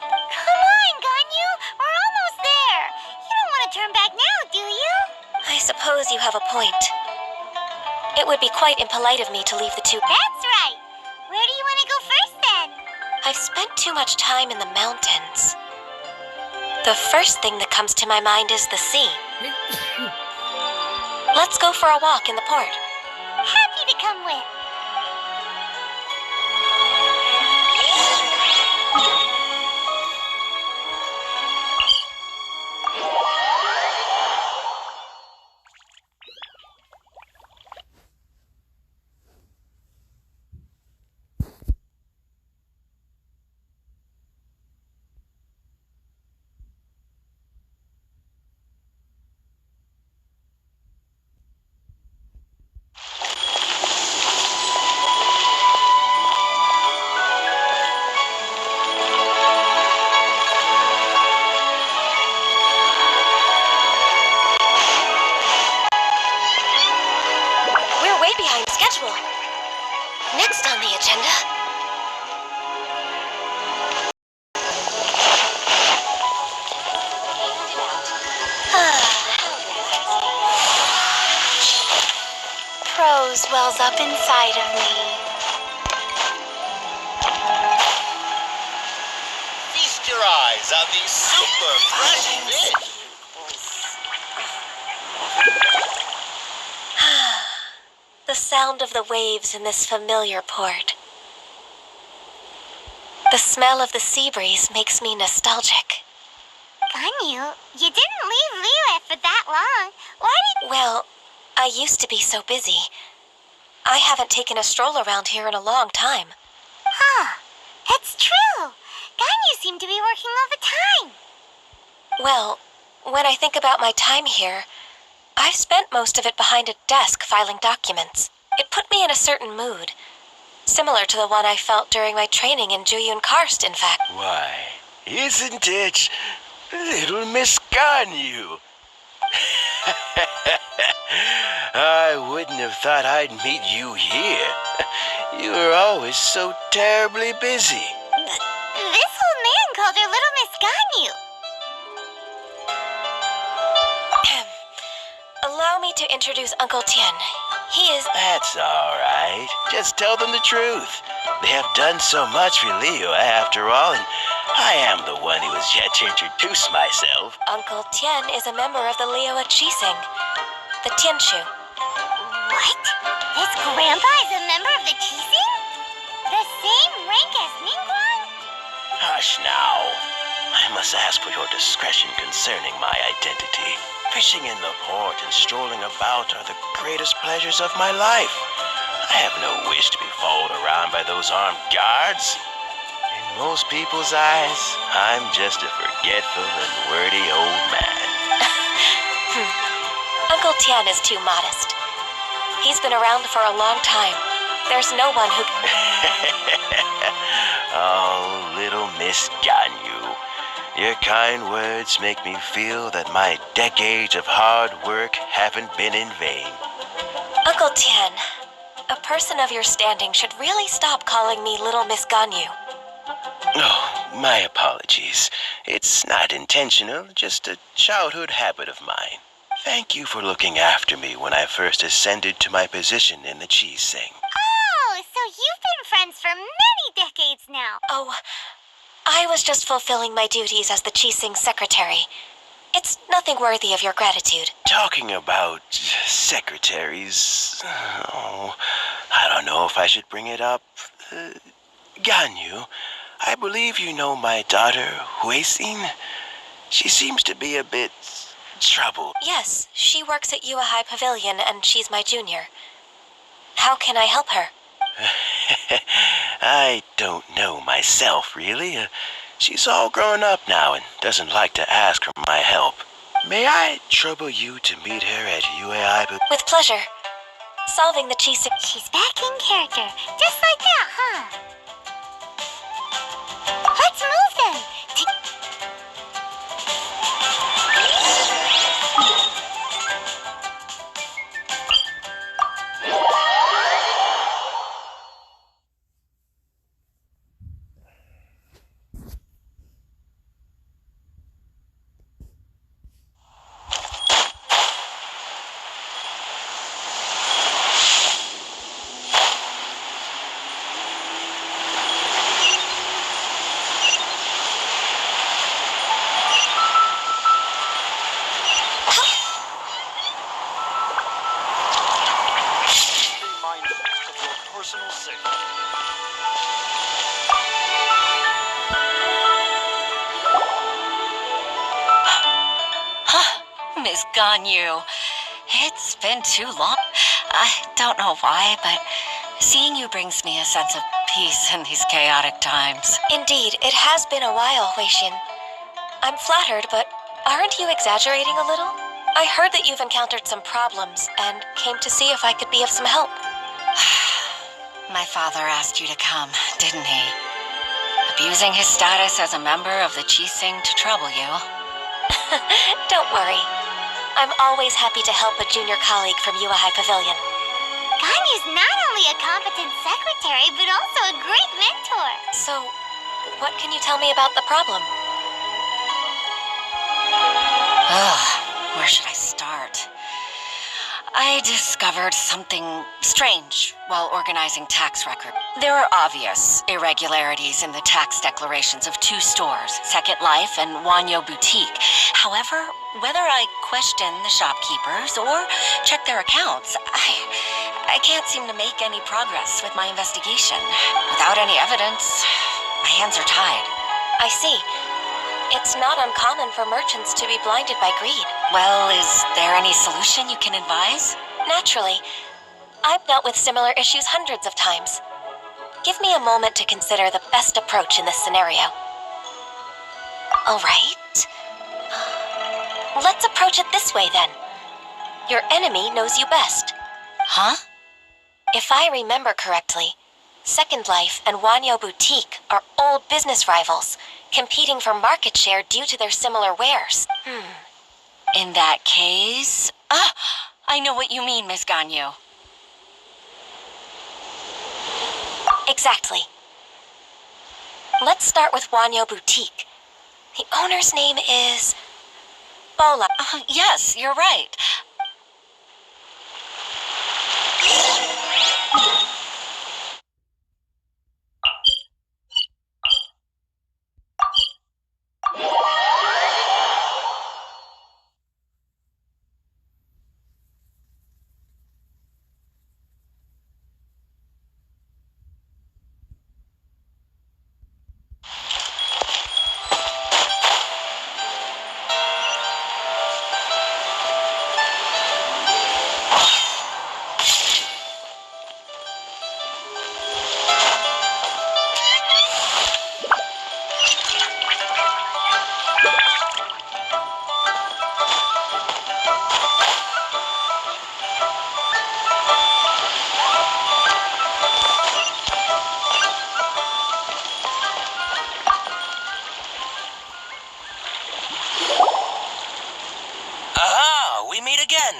Come on, Ganyu! We're almost there! You don't want to turn back now, do you? I suppose you have a point. It would be quite impolite of me to leave the two. That's right! Where do you want to go first, then? I've spent too much time in the mountains. The first thing that comes to my mind is the sea. Let's go for a walk in the port. Happy to come with. We're way behind schedule. Next on the agenda. Prose wells up inside of me. Feast your eyes on these super fresh fish. The sound of the waves in this familiar port. The smell of the sea breeze makes me nostalgic. Ganyu, you didn't leave Liyue for that long. Why did... Well, I used to be so busy. I haven't taken a stroll around here in a long time. Huh. It's true. Ganyu seemed to be working all the time. Well, when I think about my time here, I've spent most of it behind a desk filing documents. It put me in a certain mood, similar to the one I felt during my training in Juyun Karst, in fact. Why, isn't it little Miss Ganyu? I wouldn't have thought I'd meet you here. You were always so terribly busy. This old man called her Little Miss Ganyu. Allow me to introduce Uncle Tian. He is... That's all right. Just tell them the truth. They have done so much for Liyue, after all, and I am the one who has yet to introduce myself. Uncle Tian is a member of the Liyue Qixing, the Tianshu. What? His grandpa is a member of the Qixing? The same rank as Ningguang? Hush now. I must ask for your discretion concerning my identity. Fishing in the port and strolling about are the greatest pleasures of my life. I have no wish to be followed around by those armed guards. In most people's eyes, I'm just a forgetful and wordy old man. Uncle Tian is too modest. He's been around for a long time. There's no one who... Oh, little Miss Ganyu. Your kind words make me feel that my decades of hard work haven't been in vain. Uncle Tian, a person of your standing should really stop calling me Little Miss Ganyu. Oh, my apologies. It's not intentional, just a childhood habit of mine. Thank you for looking after me when I first ascended to my position in the Qixing. Oh, so you've been friends for many decades now. Oh, I was just fulfilling my duties as the Qixing secretary. It's nothing worthy of your gratitude. Talking about secretaries... Oh, I don't know if I should bring it up. Ganyu, I believe you know my daughter, Huixin. She seems to be a bit troubled. Yes, she works at Yue High Pavilion and she's my junior. How can I help her? I don't know myself, really. She's all grown up now and doesn't like to ask for my help. May I trouble you to meet her at UAI? With pleasure. Solving the Qixing... She's back in character, just like that, huh? Let's move then. Ganyu. It's been too long. I don't know why, but seeing you brings me a sense of peace in these chaotic times. Indeed, it has been a while, Huixin. I'm flattered, but aren't you exaggerating a little? I heard that you've encountered some problems and came to see if I could be of some help. My father asked you to come, didn't he? Abusing his status as a member of the Qixing to trouble you. Don't worry. I'm always happy to help a junior colleague from Yuahai Pavilion. Ganyu's not only a competent secretary, but also a great mentor. So, what can you tell me about the problem? Where should I start? I discovered something strange while organizing tax record. There are obvious irregularities in the tax declarations of two stores, Second Life and Wanyo Boutique. However, whether I question the shopkeepers or check their accounts, I can't seem to make any progress with my investigation. Without any evidence, my hands are tied. I see. It's not uncommon for merchants to be blinded by greed. Well, is there any solution you can advise? Naturally. I've dealt with similar issues hundreds of times. Give me a moment to consider the best approach in this scenario. All right. Let's approach it this way, then. Your enemy knows you best. Huh? If I remember correctly, Second Life and Wanyo Boutique are old business rivals, competing for market share due to their similar wares. In that case... I know what you mean, Miss Ganyu. Exactly. Let's start with Wanyo Boutique. The owner's name is... Bola. Yes, you're right.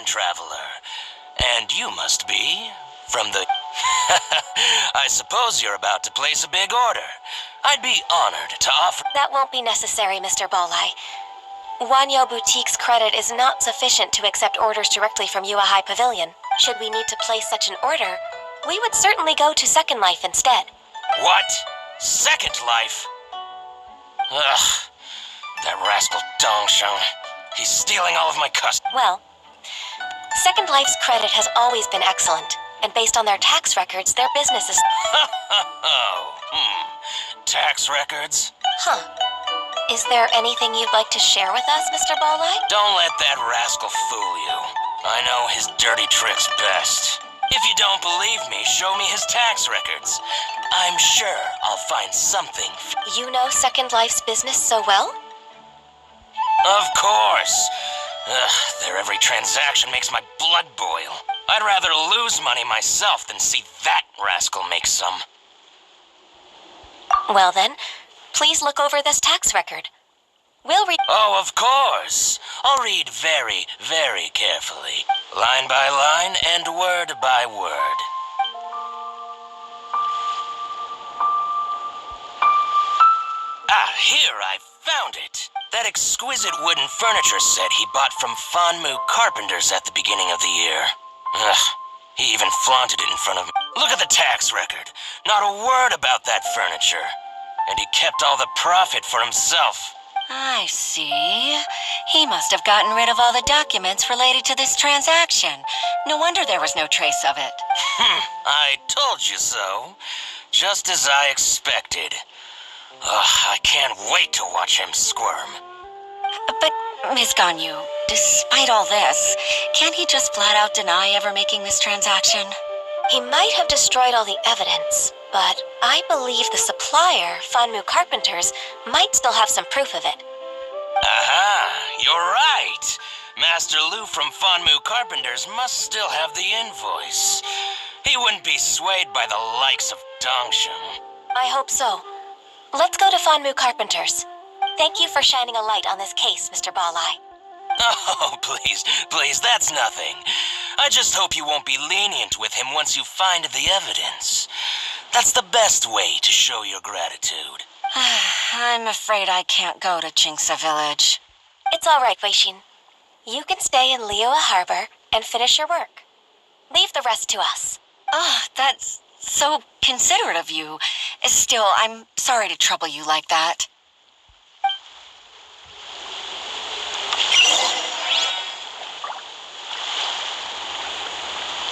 Traveler. And you must be from the... I suppose you're about to place a big order. I'd be honored to offer... That won't be necessary, Mr. Bolai. Wanyo Boutique's credit is not sufficient to accept orders directly from Yuahai Pavilion. Should we need to place such an order, we would certainly go to Second Life instead. What? Second Life? Ugh. That rascal Dongsheng. He's stealing all of my customers. Well, Second Life's credit has always been excellent, and based on their tax records, their business is... Tax records? Huh. Is there anything you'd like to share with us, Mr. Bolai? Don't let that rascal fool you. I know his dirty tricks best. If you don't believe me, show me his tax records. I'm sure I'll find something. You know Second Life's business so well? Of course. Their every transaction makes my blood boil. I'd rather lose money myself than see that rascal make some. Well then, please look over this tax record. We'll read... Oh, of course. I'll read very, very carefully. Line by line and word by word. Ah, here, I found it. That exquisite wooden furniture set he bought from Fanmu Carpenters at the beginning of the year. Ugh, he even flaunted it in front of me. Look at the tax record. Not a word about that furniture. And he kept all the profit for himself. I see. He must have gotten rid of all the documents related to this transaction. No wonder there was no trace of it. I told you so. Just as I expected. Ugh, I can't wait to watch him squirm. But Miss Ganyu, despite all this, can't he just flat out deny ever making this transaction? He might have destroyed all the evidence, but I believe the supplier, Fanmu Carpenters, might still have some proof of it. Aha, you're right. Master Lu from Fanmu Carpenters must still have the invoice. He wouldn't be swayed by the likes of Dongsheng. I hope so. Let's go to Fanmu Carpenters. Thank you for shining a light on this case, Mr. Balai. Oh, please, that's nothing. I just hope you won't be lenient with him once you find the evidence. That's the best way to show your gratitude. I'm afraid I can't go to Chingsa Village. It's all right, Weishin. You can stay in Liyue Harbor and finish your work. Leave the rest to us. That's so considerate of you. Still, I'm sorry to trouble you like that.